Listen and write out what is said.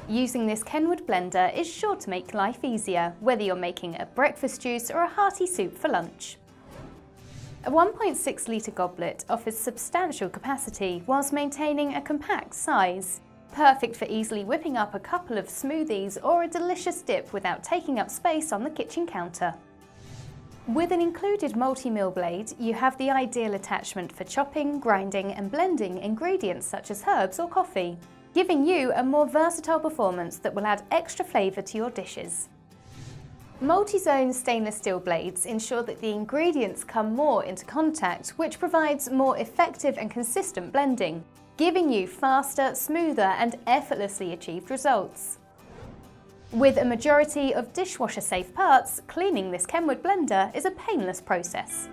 Using this Kenwood blender is sure to make life easier, whether you're making a breakfast juice or a hearty soup for lunch. A 1.6 litre goblet offers substantial capacity whilst maintaining a compact size. Perfect for easily whipping up a couple of smoothies or a delicious dip without taking up space on the kitchen counter. With an included multi-mill blade, you have the ideal attachment for chopping, grinding and blending ingredients such as herbs or coffee, giving you a more versatile performance that will add extra flavour to your dishes. Multi-zone stainless steel blades ensure that the ingredients come more into contact, which provides more effective and consistent blending, giving you faster, smoother and effortlessly achieved results. With a majority of dishwasher-safe parts, cleaning this Kenwood blender is a painless process.